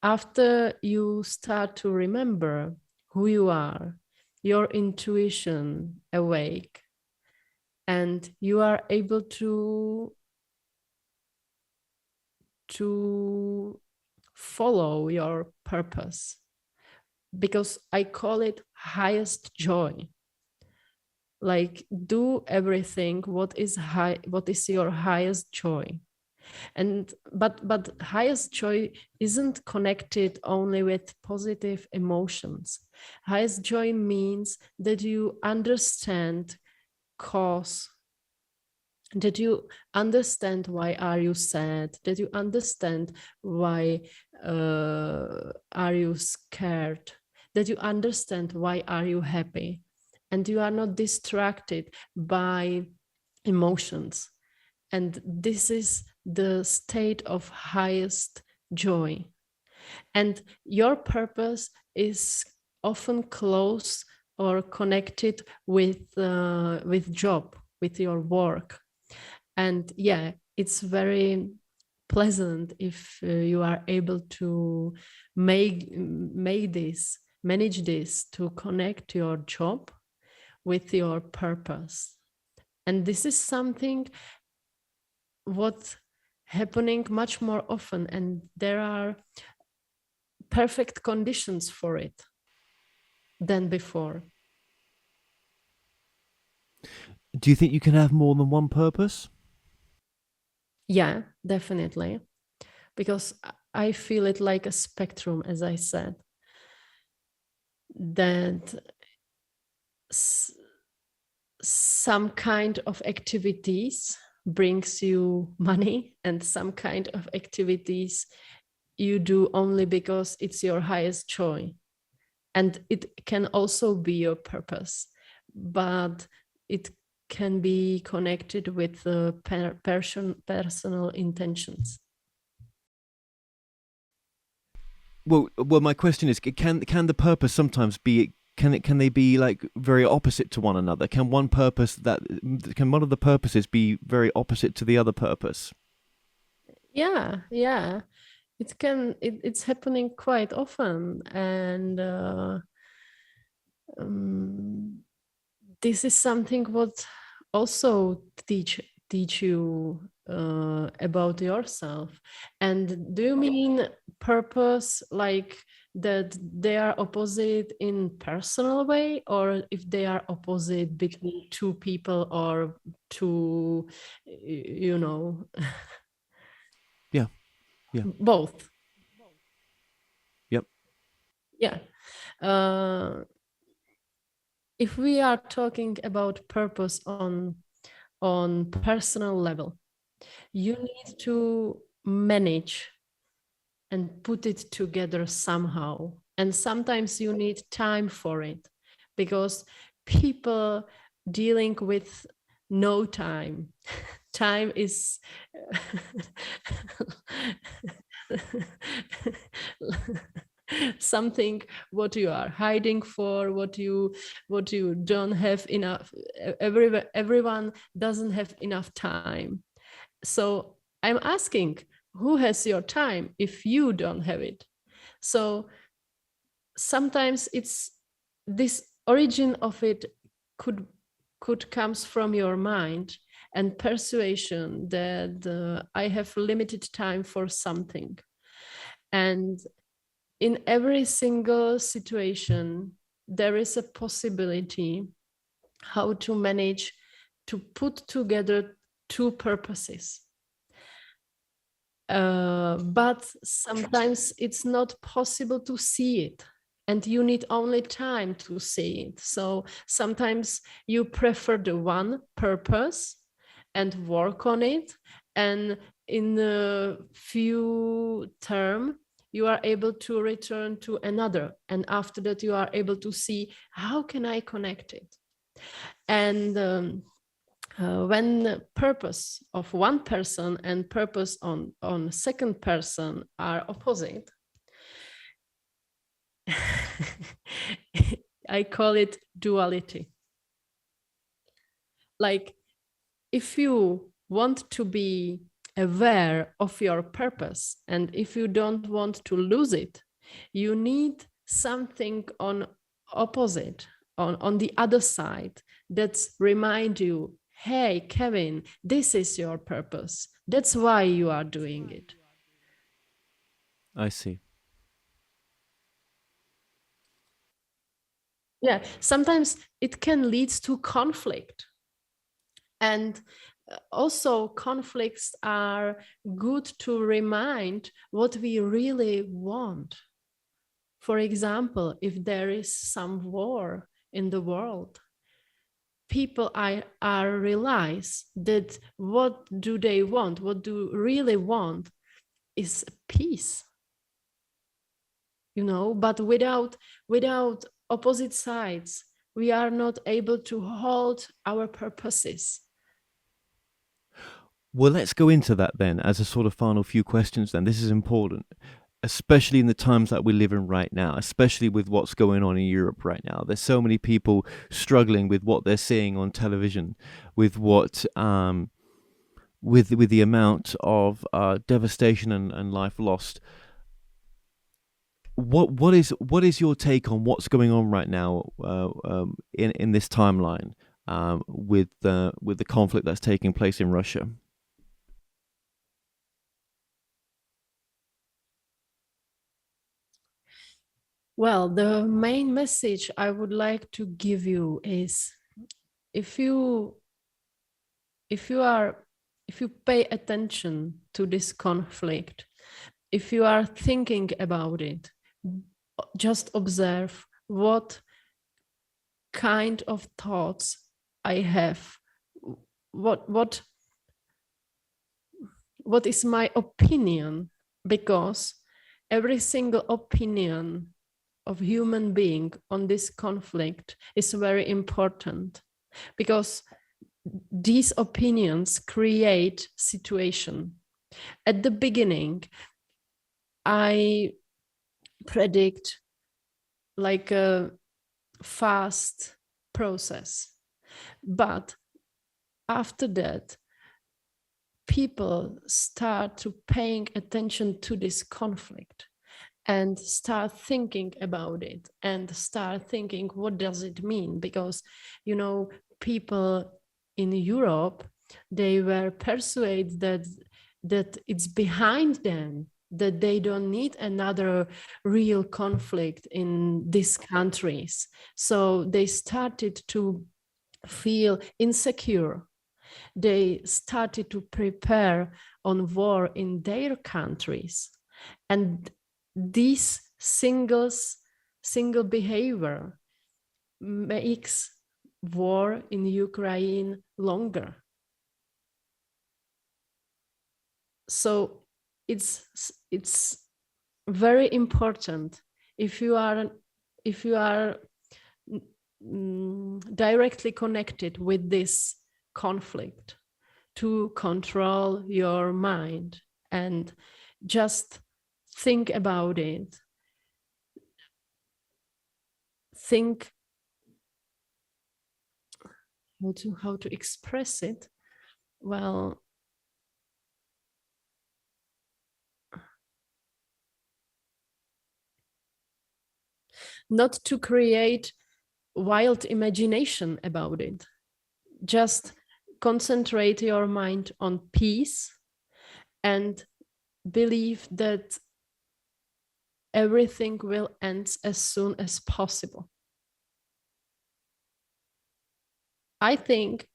Speaker 3: after you start to remember who you are, your intuition awake, and you are able to follow your purpose, because I call it highest joy. Like do everything what is your highest joy. And but highest joy isn't connected only with positive emotions. Highest joy means that you understand cause, that you understand why are you sad, that you understand why are you scared, that you understand why are you happy, and you are not distracted by emotions. And this is the state of highest joy. And your purpose is often close or connected with job, with your work. And yeah, it's very pleasant if you are able to manage this to connect your job with your purpose. And this is something what's happening much more often, and there are perfect conditions for it than before.
Speaker 1: Do you think you can have more than one purpose?
Speaker 3: Yeah, definitely. Because I feel it like a spectrum, as I said, that some kind of activities brings you money, and some kind of activities you do only because it's your highest joy. And it can also be your purpose, but it can be connected with the personal intentions.
Speaker 1: Well, my question is, can the purpose sometimes be, can they be like very opposite to one another? Can one of the purposes be very opposite to the other purpose?
Speaker 3: Yeah, it can. It's happening quite often, and this is something what also teach you about yourself. And do you mean purpose like that they are opposite in personal way, or if they are opposite between two people or two, you know?
Speaker 1: Yeah. Yeah.
Speaker 3: Both.
Speaker 1: Yep.
Speaker 3: Yeah. If we are talking about purpose on personal level, you need to manage and put it together somehow. And sometimes you need time for it, because people dealing with no time. Time is something what you are hiding for, what you don't have enough. Everyone doesn't have enough time. So I'm asking, who has your time if you don't have it? So sometimes it's this origin of it could comes from your mind and persuasion that I have limited time for something. And in every single situation, there is a possibility how to manage to put together two purposes. But sometimes it's not possible to see it, and you need only time to see it. So sometimes you prefer the one purpose and work on it, and in a few term you are able to return to another, and after that you are able to see how can I connect it. And when the purpose of one person and purpose on second person are opposite, I call it duality. Like, if you want to be aware of your purpose and if you don't want to lose it, you need something on opposite, on the other side, that remind you, hey, Kevin, this is your purpose. That's why you are doing it.
Speaker 1: I see.
Speaker 3: Yeah, sometimes it can lead to conflict. And also conflicts are good to remind what we really want. For example, if there is some war in the world, people are realize that what do they want, what do really want is peace. You know, but without opposite sides, we are not able to hold our purposes.
Speaker 1: Well, let's go into that then as a sort of final few questions then. This is important, especially in the times that we live in right now, especially with what's going on in Europe right now. There's so many people struggling with what they're seeing on television, with what with the amount of devastation and life lost. What is your take on what's going on right now in this timeline with the conflict that's taking place in Russia?
Speaker 3: Well, the main message I would like to give you is, if you pay attention to this conflict, if you are thinking about it, just observe what kind of thoughts I have, what is my opinion, because every single opinion of human being on this conflict is very important, because these opinions create situation. At the beginning, I predict like a fast process, but after that, people start to paying attention to this conflict, and start thinking about it and start thinking, what does it mean? Because, you know, people in Europe, they were persuaded that it's behind them, that they don't need another real conflict in these countries. So they started to feel insecure. They started to prepare on war in their countries. And this single behavior makes war in Ukraine longer. So it's very important if you are directly connected with this conflict, to control your mind and just think about it. Think how to express it. Well, not to create wild imagination about it. Just concentrate your mind on peace and believe that everything will end as soon as possible. I think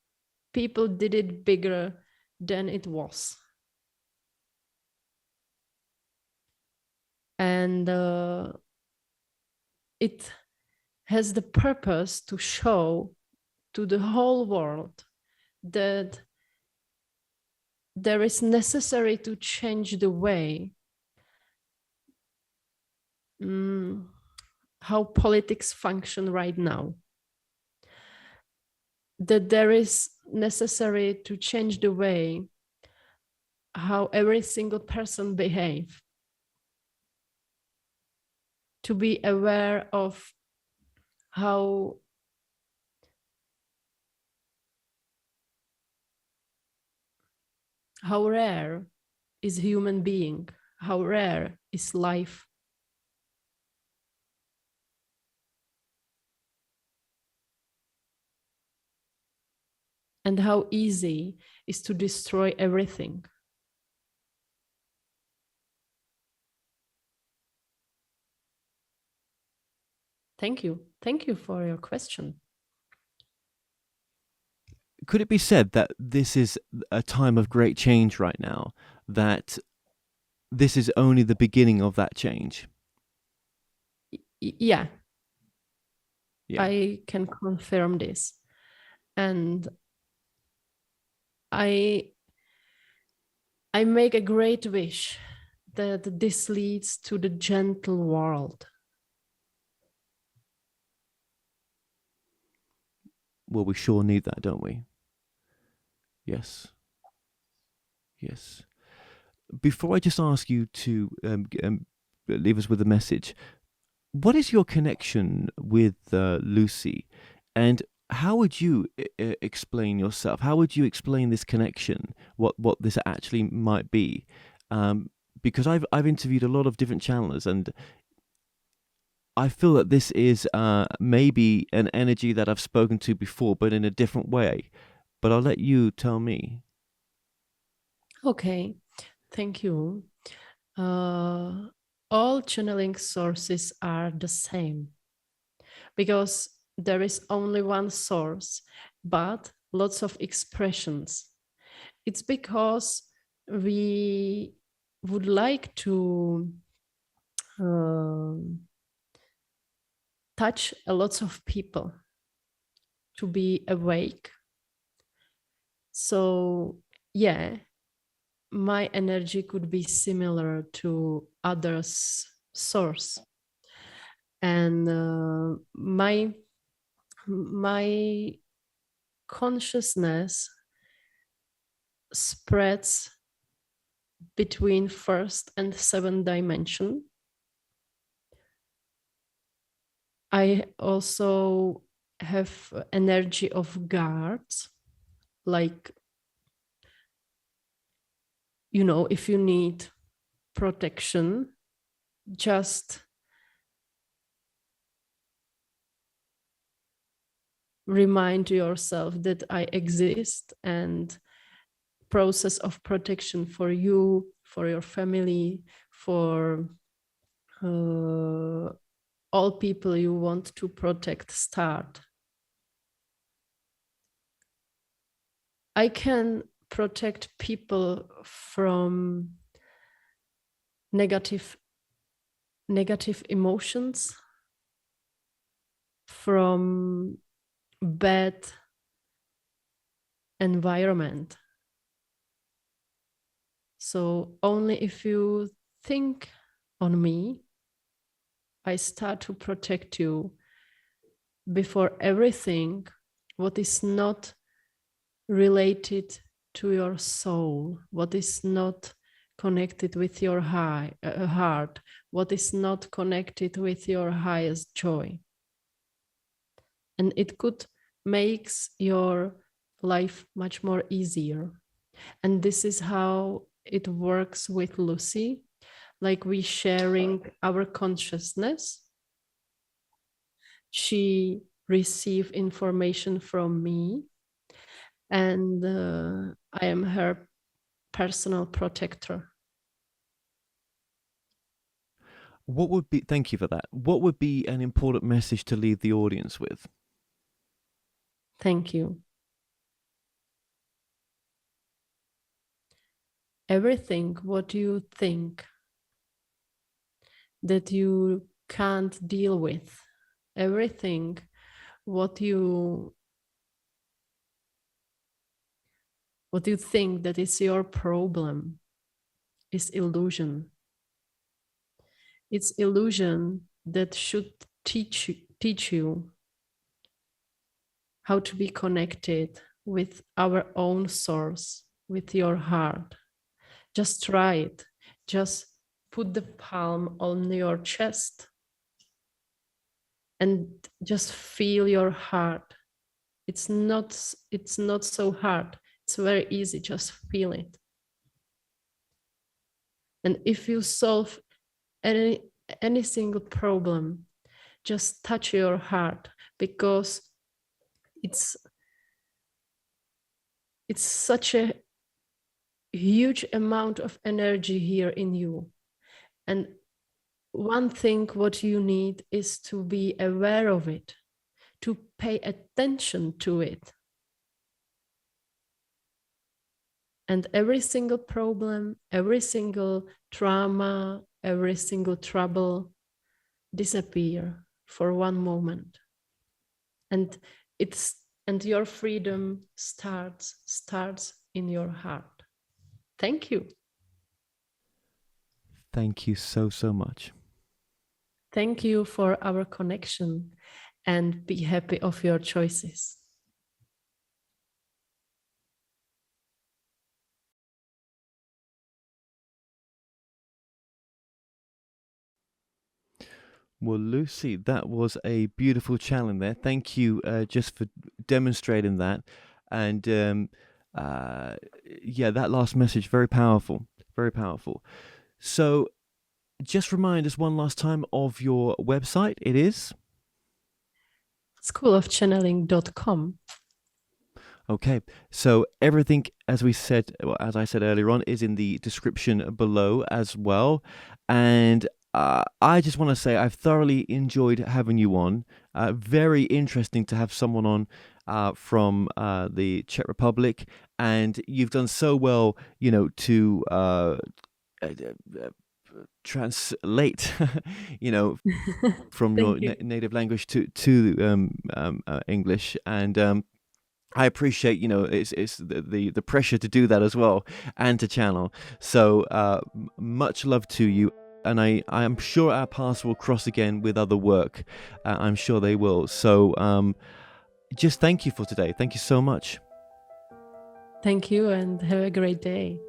Speaker 3: people did it bigger than it was. And it has the purpose to show to the whole world that there is necessary to change the way how politics function right now. That there is necessary to change the way how every single person behave. To be aware of how rare is human being, how rare is life. And how easy is to destroy everything. Thank you. Thank you for your question.
Speaker 1: Could it be said that this is a time of great change right now, that this is only the beginning of that change?
Speaker 3: Yeah. I can confirm this. And I make a great wish that this leads to the gentle world.
Speaker 1: Well, we sure need that, don't we? Yes. Yes. Before I just ask you to leave us with a message, what is your connection with Lucie? And how would you explain yourself? How would you explain this connection? What this actually might be? Because I've interviewed a lot of different channelers, and I feel that this is maybe an energy that I've spoken to before, but in a different way. But I'll let you tell me.
Speaker 3: Okay, thank you. All channeling sources are the same because there is only one source, but lots of expressions. It's because we would like to touch a lot of people, to be awake. So, yeah, my energy could be similar to others' source. And my consciousness spreads between first and seventh dimension. I also have energy of guards, like, you know, if you need protection, just remind yourself that I exist, and process of protection for you, for your family, for all people you want to protect start. I can protect people from negative emotions, from bad environment. So only if you think on me, I start to protect you before everything what is not related to your soul, what is not connected with your heart, what is not connected with your highest joy. And it could make your life much more easier. And this is how it works with Lucie, like we sharing our consciousness. She received information from me, and I am her personal protector.
Speaker 1: What would be, thank you for that. What would be an important message to leave the audience with?
Speaker 3: Thank you. Everything what you think that you can't deal with, everything what you think that is your problem is illusion. It's illusion that should teach you how to be connected with our own source, with your heart. Just try it. Just put the palm on your chest and just feel your heart. It's not so hard. It's very easy. Just feel it. And if you solve any single problem, just touch your heart, because it's such a huge amount of energy here in you. And one thing what you need is to be aware of it, to pay attention to it. And every single problem, every single trauma, every single trouble disappear for one moment. And your freedom starts in your heart. Thank you.
Speaker 1: Thank you so, so much.
Speaker 3: Thank you for our connection, and be happy of your choices.
Speaker 1: Well, Lucie, that was a beautiful challenge there. Thank you just for demonstrating that. And yeah, that last message, very powerful, very powerful. So just remind us one last time of your website. It is?
Speaker 3: schoolofchanneling.com.
Speaker 1: Okay, so everything, as I said earlier on, is in the description below as well. And I just want to say I've thoroughly enjoyed having you on. Very interesting to have someone on from the Czech Republic, and you've done so well, to translate, from your native language to English, and I appreciate, it's the pressure to do that as well, and to channel. So much love to you. And I am sure our paths will cross again with other work. I'm sure they will. So just thank you for today. Thank you so much.
Speaker 3: Thank you, and have a great day.